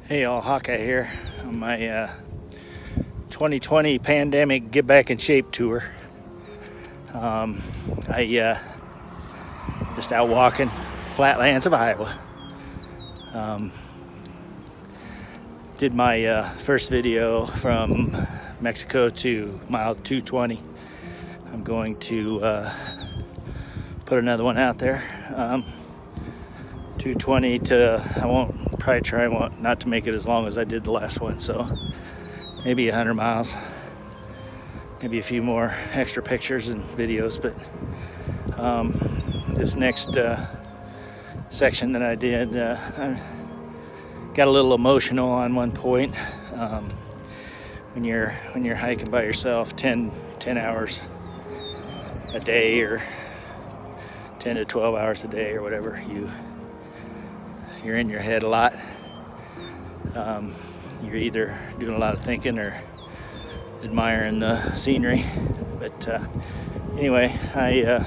Hey all, Hawkeye here on my 2020 pandemic Get Back in Shape tour. I just out walking flatlands of Iowa. Did my first video from Mexico to mile 220. I'm going to put another one out there. 220 to, I won't probably try not to make it as long as I did the last one, so maybe 100 miles, maybe a few more extra pictures and videos. But this next section that I did, I got a little emotional on one point. When you're hiking by yourself 10 hours a day, or 10 to 12 hours a day, or whatever, you're in your head a lot. You're either doing a lot of thinking or admiring the scenery. But anyway, I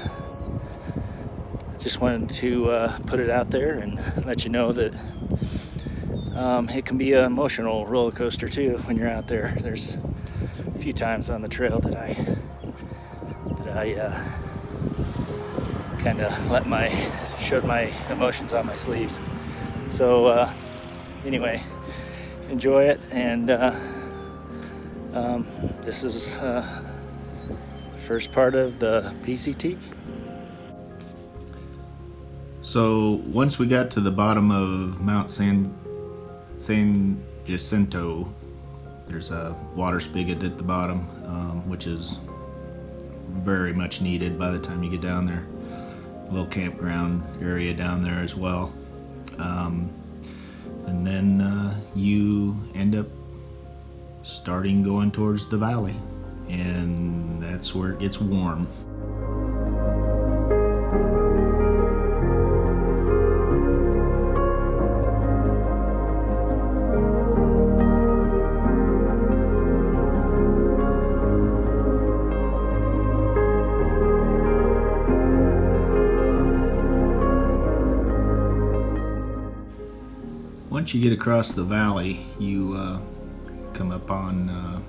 just wanted to put it out there and let you know that it can be an emotional roller coaster too when you're out there. There's a few times on the trail that I kind of showed my emotions on my sleeves. So anyway, enjoy it, and this is first part of the PCT. So once we got to the bottom of Mount San Jacinto, there's a water spigot at the bottom, which is very much needed by the time you get down there. A little campground area down there as well. And then you end up starting going towards the valley, and that's where it gets warm. Once you get across the valley, you come up on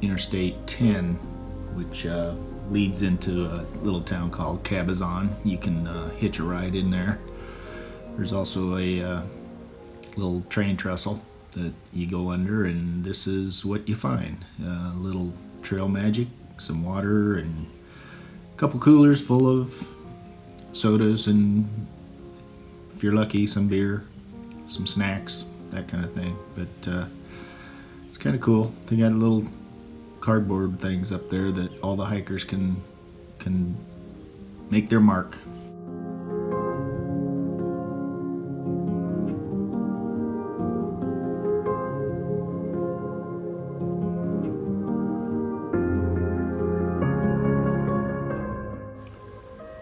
Interstate 10, which leads into a little town called Cabazon. You can hitch a ride in there. There's also a little train trestle that you go under, and this is what you find. A little trail magic, some water, and a couple coolers full of sodas, and if you're lucky, some beer, some snacks, that kind of thing. But it's kind of cool. They got little cardboard things up there that all the hikers can make their mark.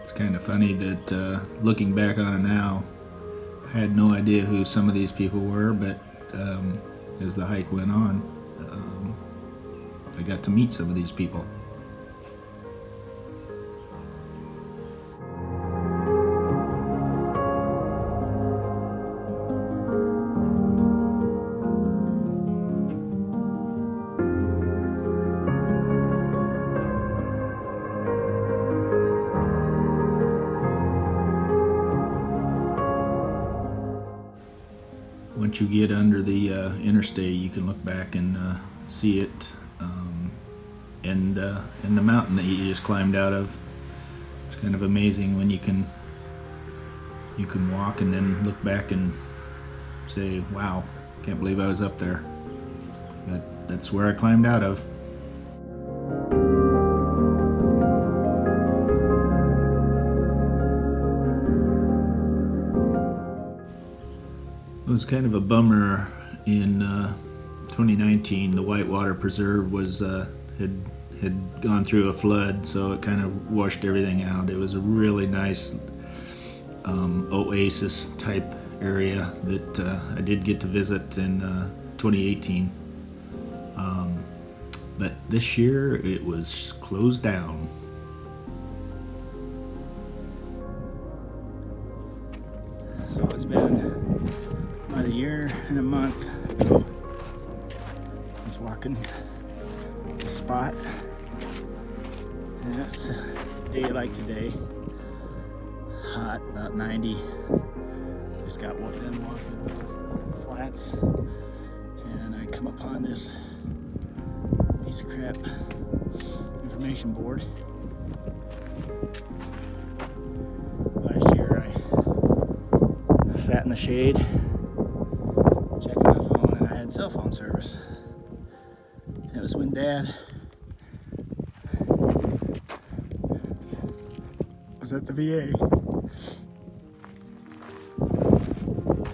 It's kind of funny that looking back on it now, I had no idea who some of these people were, but as the hike went on, I got to meet some of these people. Once you get under the interstate, you can look back and see it, and the mountain that you just climbed out of. It's kind of amazing when you can walk and then look back and say, "Wow, can't believe I was up there." But that's where I climbed out of. It was kind of a bummer in 2019. The Whitewater Preserve had gone through a flood, so it kind of washed everything out. It was a really nice oasis type area that I did get to visit in 2018. But this year it was closed down. So it's been about a year and a month He's walking the spot. And it's a day like today. Hot, about 90. Just got done walking across the flats. And I come upon this piece of crap information board. Last year I sat in the shade checking my phone, and I had cell phone service. And it was when Dad was at the VA.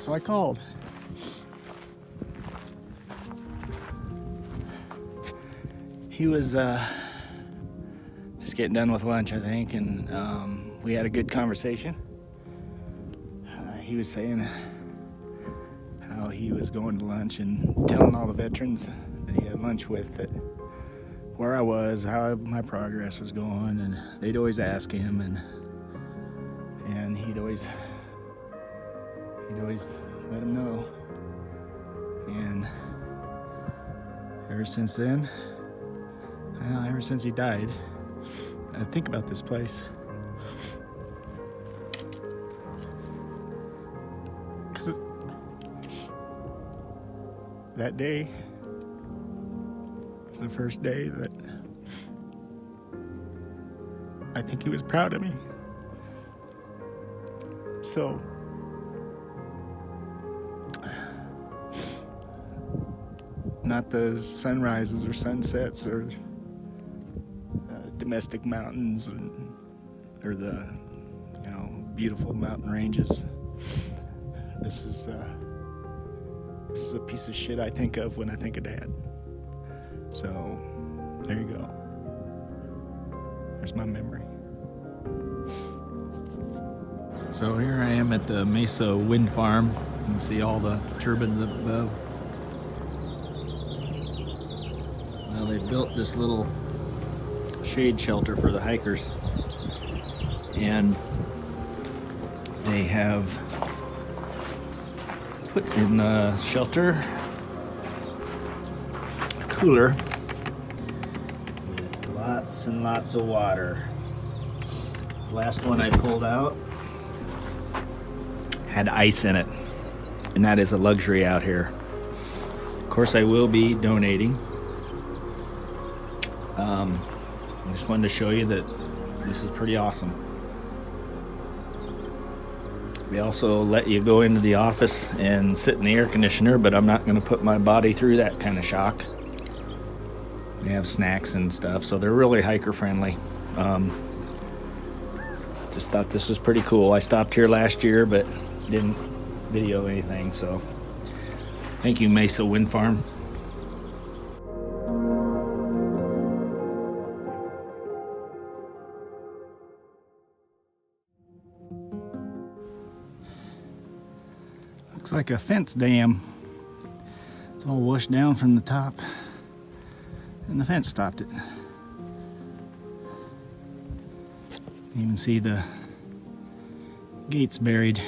So I called. He was just getting done with lunch, I think, and we had a good conversation. He was saying how he was going to lunch and telling all the veterans that he had lunch with that where I was, how my progress was going, and they'd always ask him, and he'd always let them know. And ever since then, well, ever since he died, I think about this place. Because that day was the first day that I think he was proud of me. So not the sunrises or sunsets or domestic mountains or the beautiful mountain ranges. This is a piece of shit I think of when I think of Dad. So there you go. There's my memory. So here I am at the Mesa wind farm. You can see all the turbines up above. Well, they built this little shade shelter for the hikers, and they have put in the shelter a cooler with lots and lots of water. The last one I pulled out had ice in it, and that is a luxury out here. Of course, I will be donating. I just wanted to show you that this is pretty awesome. We also let you go into the office and sit in the air conditioner, but I'm not going to put my body through that kind of shock. They have snacks and stuff, so they're really hiker friendly. Just thought this was pretty cool. I stopped here last year, but didn't video anything, so thank you, Mesa Wind Farm. Looks like a fence dam. It's all washed down from the top, and the fence stopped it. You can see the gates buried.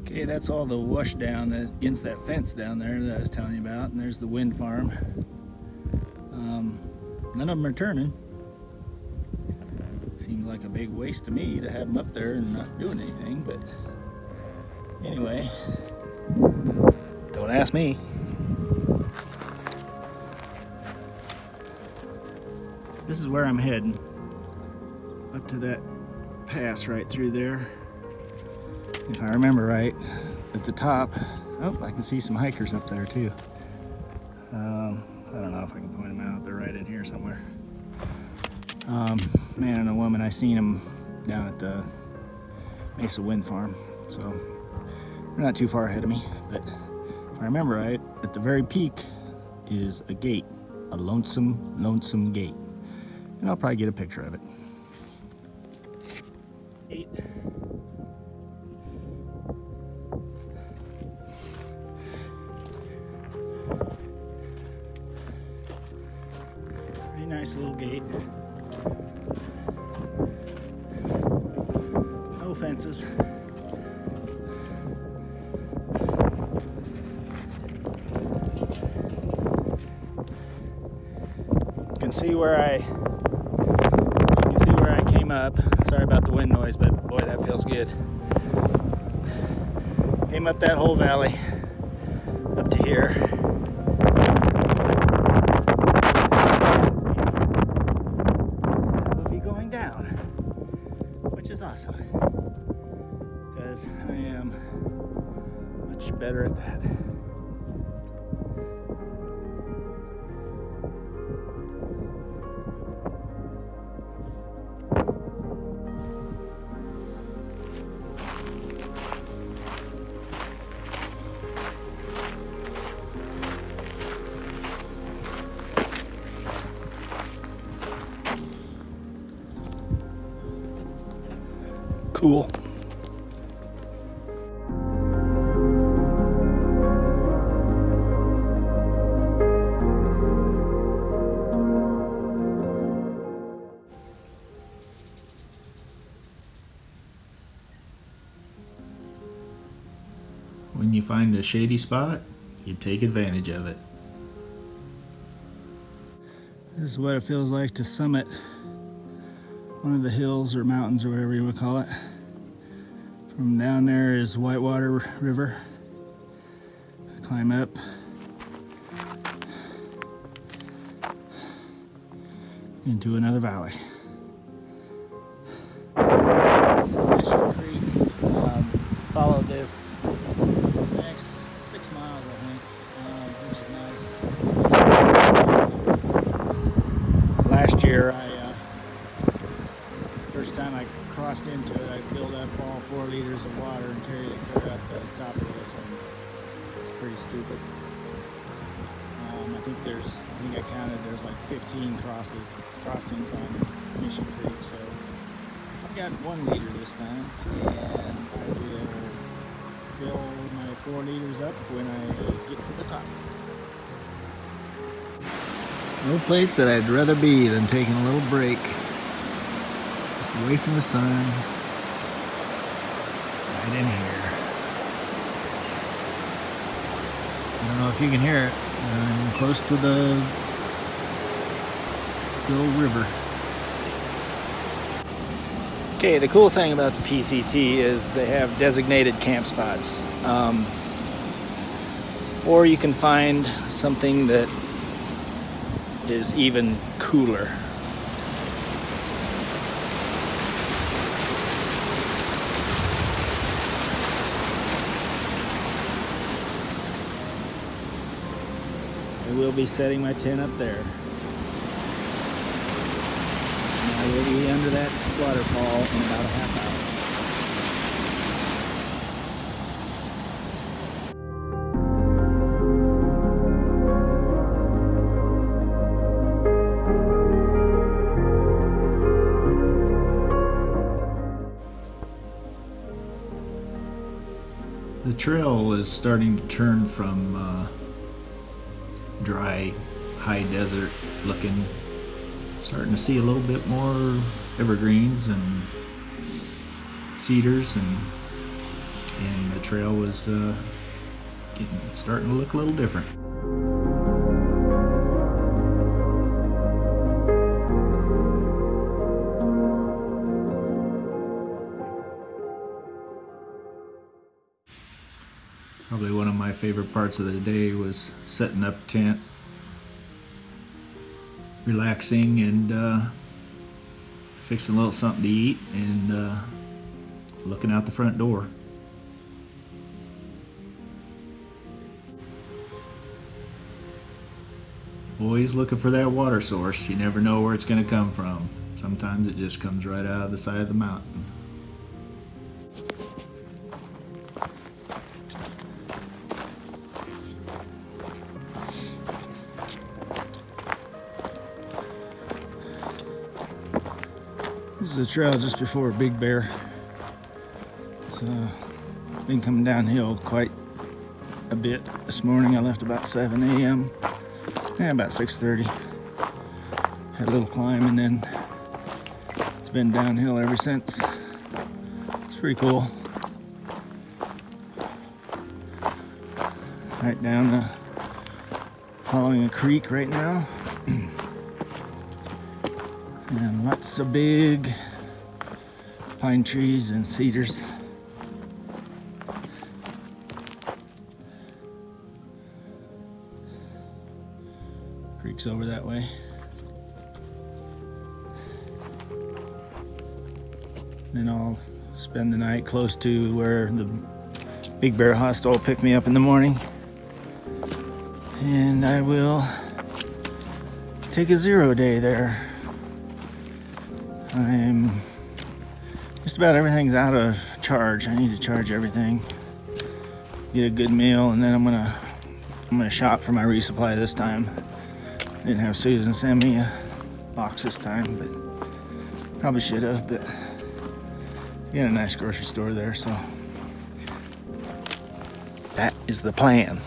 Okay, that's all the wash down against that fence down there that I was telling you about, and there's the wind farm. None of them are turning. Seems like a big waste to me to have them up there and not doing anything, but anyway, don't ask me. This is where I'm heading, up to that pass right through there. If I remember right, at the top, oh, I can see some hikers up there too. I don't know if I can point them out. They're right in here somewhere. Man and a woman, I seen them down at the Mesa Wind Farm, so they're not too far ahead of me. But if I remember right, at the very peak is a gate, a lonesome gate, and I'll probably get a picture of it. Pretty nice little gate. No fences. see where I came up. Sorry about the wind noise, but boy, that feels good. Came up that whole valley up to here. We'll be going down, which is awesome because I am much better at that. Cool. When you find a shady spot, you take advantage of it. This is what it feels like to summit one of the hills or mountains or whatever you would call it. From down there is Whitewater River. Climb up. Into another valley. This is Mission Creek. Follow this the next 6 miles, I think, which is nice. Last year, first time I crossed into it, I filled up all 4 liters of water and carried it clear up the top of this, and it's pretty stupid. I think I counted there's like 15 crossings on Mission Creek, so I've got 1 liter this time, and I will fill my 4 liters up when I get to the top. No place that I'd rather be than taking a little break away from the sun, right in here. I don't know if you can hear it. I'm close to the old river. Okay, the cool thing about the PCT is they have designated camp spots. Or you can find something that is even cooler. I will be setting my tent up there. And I will be under that waterfall in about a half hour. The trail is starting to turn from dry, high desert looking, starting to see a little bit more evergreens and cedars, and the trail was starting to look a little different. Probably one of my favorite parts of the day was setting up tent, relaxing, and fixing a little something to eat, and looking out the front door. Always looking for that water source. You never know where it's going to come from. Sometimes it just comes right out of the side of the mountain. This is a trail just before Big Bear. It's been coming downhill quite a bit this morning. I left about 7 a.m. Yeah, about 6:30. Had a little climb, and then it's been downhill ever since. It's pretty cool. Right down following a creek right now. And lots of big pine trees and cedars. Creek's over that way. Then I'll spend the night close to where the Big Bear Hostel will pick me up in the morning. And I will take a 0 day there. Just about everything's out of charge. I need to charge everything. Get a good meal, and then I'm gonna shop for my resupply this time. Didn't have Susan send me a box this time, but probably should have. But we got a nice grocery store there, so that is the plan.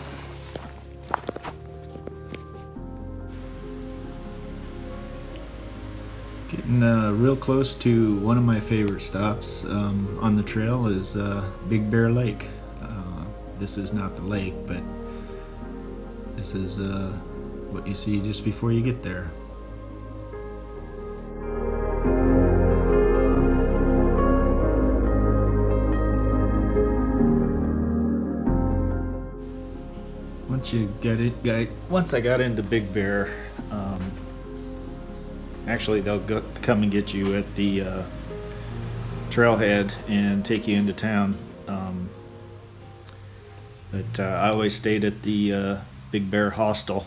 Getting real close to one of my favorite stops on the trail is Big Bear Lake. This is not the lake, but this is what you see just before you get there. Once I got into Big Bear, actually they'll come and get you at the trailhead and take you into town. But I always stayed at the Big Bear Hostel.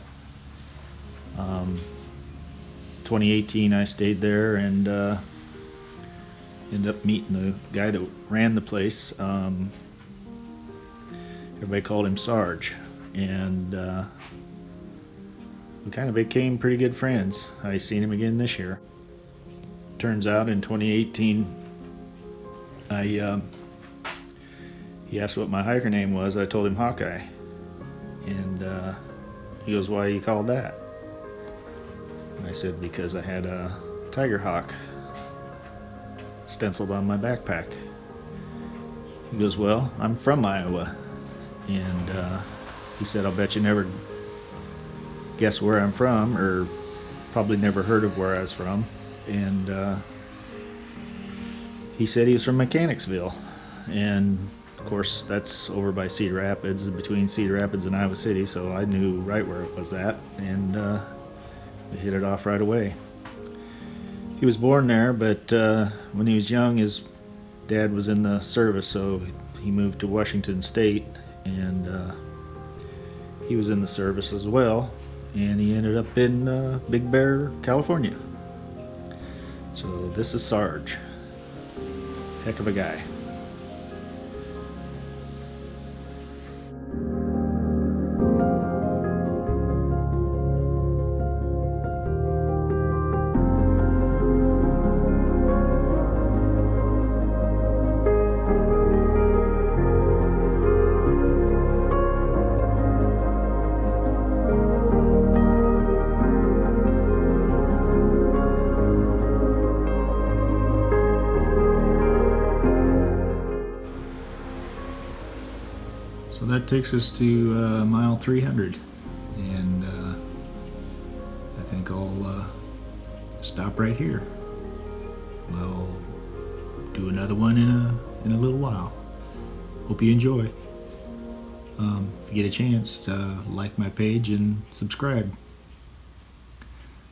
2018 I stayed there and ended up meeting the guy that ran the place. Everybody called him Sarge, and we kind of became pretty good friends. I seen him again this year. Turns out in 2018 he asked what my hiker name was. I told him Hawkeye, and he goes, "Why you called that?" And I said, "Because I had a tiger hawk stenciled on my backpack." He goes, "Well, I'm from Iowa," and he said, "I'll bet you never guess where I'm from, or probably never heard of where I was from." And he said he was from Mechanicsville, and of course that's over by Cedar Rapids, between Cedar Rapids and Iowa City, so I knew right where it was at, and we hit it off right away. He was born there, but when he was young his dad was in the service, so he moved to Washington State, and he was in the service as well, and he ended up in Big Bear, California. So this is Sarge. Heck of a guy. So that takes us to mile 300, and I think I'll stop right here. We'll do another one in a little while. Hope you enjoy. If you get a chance, like my page and subscribe.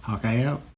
Hawkeye out.